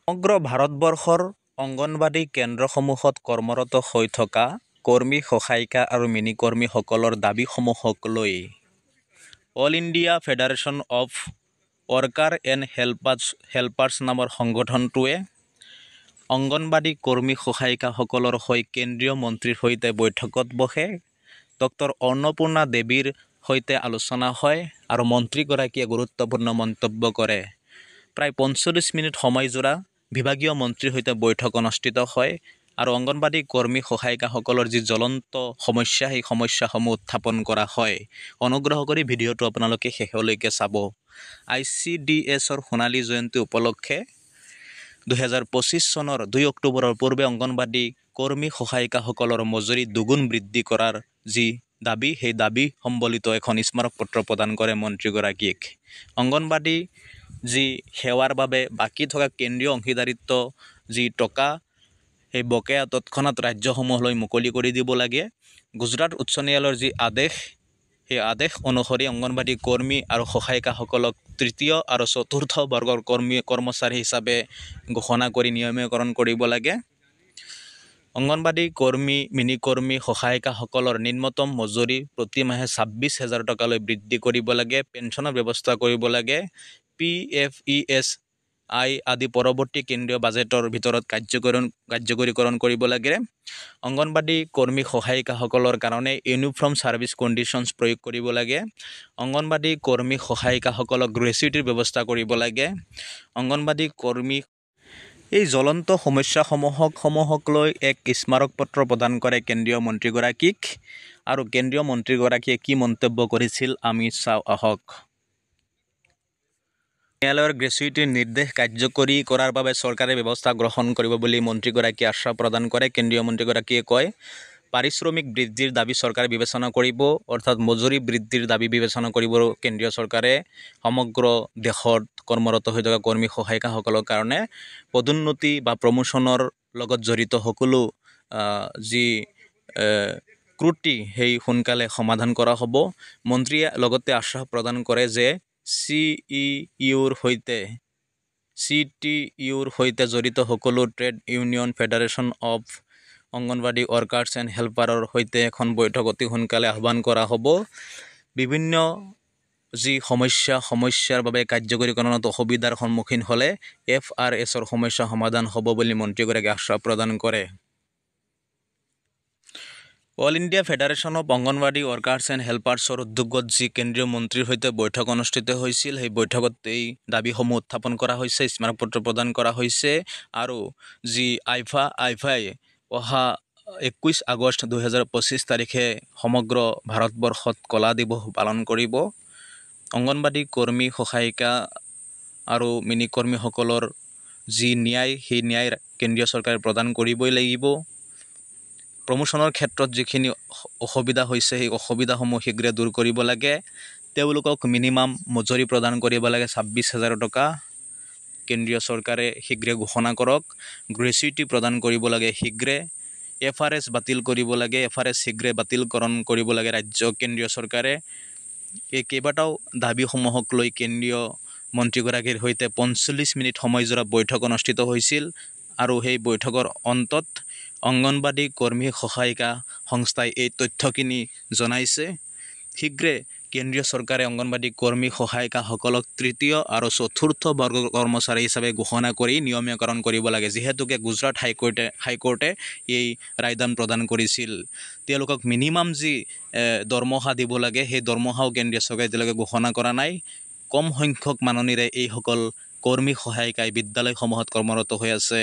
সমগ্ৰ ভাৰতবৰ্ষৰ অংগনবাদী কেন্দ্ৰসমূহত কৰ্মৰত হৈ থকা কৰ্মী সহায়িকা আৰু মিনি কৰ্মীসকলৰ দাবীসমূহক লৈ all India federation of worker and helpers নামৰ সংগঠনটোৱে অংগনবাদী কৰ্মী সহায়িকাসকলৰ হৈ কেন্দ্ৰীয় মন্ত্ৰীৰ সৈতে বৈঠকত বহে। ডক্টৰ অন্নপূৰ্ণা দেৱীৰ সৈতে আলোচনা হয় আৰু মন্ত্ৰীগৰাকীয়ে গুৰুত্বপূৰ্ণ মন্তব্য কৰে। প্ৰায় ৪৫ মিনিট সময়জোৰা বিভাগীয় মন্ত্ৰীৰ সৈতে বৈঠক অনুষ্ঠিত হয় আৰু অংগনবাদী কৰ্মী সহায়িকাসকলৰ যি জ্বলন্ত সমস্যা সেই সমস্যাসমূহ উত্থাপন কৰা হয়। অনুগ্ৰহ কৰি ভিডিঅ'টো আপোনালোকে শেষলৈকে চাব। ICDSৰ সোণালী জয়ন্তী উপলক্ষে ২০২৫ চনৰ ২ অক্টোবৰৰ পূৰ্বে অংগনবাদী কৰ্মী সহায়িকাসকলৰ মজুৰি দুগুণ বৃদ্ধি কৰাৰ যি দাবী, সেই দাবী সম্বলিত এখন স্মাৰক পত্ৰ প্ৰদান কৰে মন্ত্ৰীগৰাকীক। অংগনবাদী যি সেৱাৰ বাবে বাকী থকা কেন্দ্ৰীয় অংশীদাৰিত্ব যি টকা, সেই বকেয়া তৎক্ষণাত ৰাজ্যসমূহলৈ মুকলি কৰি দিব লাগে। গুজৰাট উচ্চ ন্যায়ালয়ৰ যি আদেশ, সেই আদেশ অনুসৰি অংগনবাদী কৰ্মী আৰু সহায়িকাসকলক তৃতীয় আৰু চতুৰ্থ বৰ্গৰ কৰ্মচাৰী হিচাপে ঘোষণা কৰি নিয়মীকৰণ কৰিব লাগে। অংগনবাদী কৰ্মী, মিনি কৰ্মী, সহায়িকাসকলৰ নিম্নতম মজুৰি প্ৰতি মাহে ২৬,০০০ টকালৈ বৃদ্ধি কৰিব লাগে। পেঞ্চনৰ ব্যৱস্থা কৰিব লাগে। PFESI আদি পৰৱৰ্তী কেন্দ্ৰীয় বাজেটৰ ভিতৰত কাৰ্যকৰীকৰণ কৰিব লাগে। অংগনবাদী কৰ্মী সহায়িকাসকলৰ কাৰণে ইউনিফৰ্ম ছাৰ্ভিচ কণ্ডিশ্যনছ প্ৰয়োগ কৰিব লাগে। অংগনবাদী কৰ্মী সহায়িকাসকলক গ্ৰেচুইটিৰ ব্যৱস্থা কৰিব লাগে। অংগনবাদী কৰ্মী এই জ্বলন্ত সমস্যাসমূহক লৈ এক স্মাৰক পত্ৰ প্ৰদান কৰে কেন্দ্ৰীয় মন্ত্ৰীগৰাকীক। আৰু কেন্দ্ৰীয় মন্ত্ৰীগৰাকীয়ে কি মন্তব্য কৰিছিল আমি চাওঁ আহক। ন্যায়ালয়ৰ গ্ৰেচুইটিৰ নিৰ্দেশ কাৰ্যকৰী কৰাৰ বাবে চৰকাৰে ব্যৱস্থা গ্ৰহণ কৰিব বুলি মন্ত্ৰীগৰাকীয়ে আশ্বাস প্ৰদান কৰে। কেন্দ্ৰীয় মন্ত্ৰীগৰাকীয়ে কয়, পাৰিশ্ৰমিক বৃদ্ধিৰ দাবী চৰকাৰে বিবেচনা কৰিব, অৰ্থাৎ মজুৰি বৃদ্ধিৰ দাবী বিবেচনা কৰিব কেন্দ্ৰীয় চৰকাৰে। সমগ্ৰ দেশত কৰ্মৰত হৈ থকা কৰ্মী সহায়িকাসকলৰ কাৰণে পদোন্নতি বা প্ৰমোশ্যনৰ লগত জড়িত সকলো যি ত্ৰুটি সেই সোনকালে সমাধান কৰা হ'ব। মন্ত্ৰীয়ে লগতে আশ্বাস প্ৰদান কৰে যে CTUৰ সৈতে জড়িত সকলো trade union, federation of Anganwadi workers and হেল্পাৰৰ সৈতে এখন বৈঠক অতি সোনকালে আহ্বান কৰা হ'ব। বিভিন্ন যি সমস্যাৰ বাবে কাৰ্যকৰীকৰণত অসুবিধাৰ সন্মুখীন হ'লে FRSৰ সমস্যা সমাধান হ'ব বুলি মন্ত্ৰীগৰাকীয়ে আশ্বাস প্ৰদান কৰে। All India federation of Anganwadi workers and হেল্পাৰ্ছৰ উদ্যোগত যি কেন্দ্ৰীয় মন্ত্ৰীৰ সৈতে বৈঠক অনুষ্ঠিত হৈছিল, সেই বৈঠকত এই দাবীসমূহ উত্থাপন কৰা হৈছে, স্মাৰক পত্ৰ প্ৰদান কৰা হৈছে। আৰু যি আইফাই অহা 21 আগষ্ট 2025 তাৰিখে সমগ্ৰ ভাৰতবৰ্ষত কলা দিৱস পালন কৰিব। অংগনবাদী কৰ্মী, সহায়িকা আৰু মিনি কৰ্মীসকলৰ যি ন্যায়, সেই ন্যায় কেন্দ্ৰীয় চৰকাৰে প্ৰদান কৰিবই লাগিব। প্ৰমোশ্যনৰ ক্ষেত্ৰত যিখিনি অসুবিধা হৈছে, সেই অসুবিধাসমূহ শীঘ্ৰে দূৰ কৰিব লাগে। তেওঁলোকক মিনিমাম মজুৰি প্ৰদান কৰিব লাগে ২৬,০০০ টকা। কেন্দ্ৰীয় চৰকাৰে শীঘ্ৰে ঘোষণা কৰক। গ্ৰেচুইটি প্ৰদান কৰিব লাগে শীঘ্ৰে। FRS বাতিল কৰিব লাগে। FRS শীঘ্ৰে বাতিলকৰণ কৰিব লাগে কেন্দ্ৰীয় চৰকাৰে। এই কেইবাটাও দাবীসমূহক লৈ কেন্দ্ৰীয় মন্ত্ৰীগৰাকীৰ সৈতে ৪৫ মিনিট সময়জোৰা বৈঠক অনুষ্ঠিত হৈছিল। আৰু সেই বৈঠকৰ অন্তত অংগনবাদী কৰ্মী সহায়িকা সংস্থাই এই তথ্যখিনি জনাইছে। শীঘ্ৰে কেন্দ্ৰীয় চৰকাৰে অংগনবাদী কৰ্মী সহায়িকাসকলক তৃতীয় আৰু চতুৰ্থ বৰ্গৰ কৰ্মচাৰী হিচাপে ঘোষণা কৰি নিয়মীকৰণ কৰিব লাগে। যিহেতুকে গুজৰাট হাইকোৰ্টে এই ৰায়দান প্ৰদান কৰিছিল। তেওঁলোকক মিনিমাম যি দৰমহা দিব লাগে, সেই দৰমহাও কেন্দ্ৰীয় চৰকাৰে এতিয়ালৈকে ঘোষণা কৰা নাই। কম সংখ্যক মাননিৰে এইসকল কৰ্মী সহায়িকাই বিদ্যালয়সমূহত কৰ্মৰত হৈ আছে।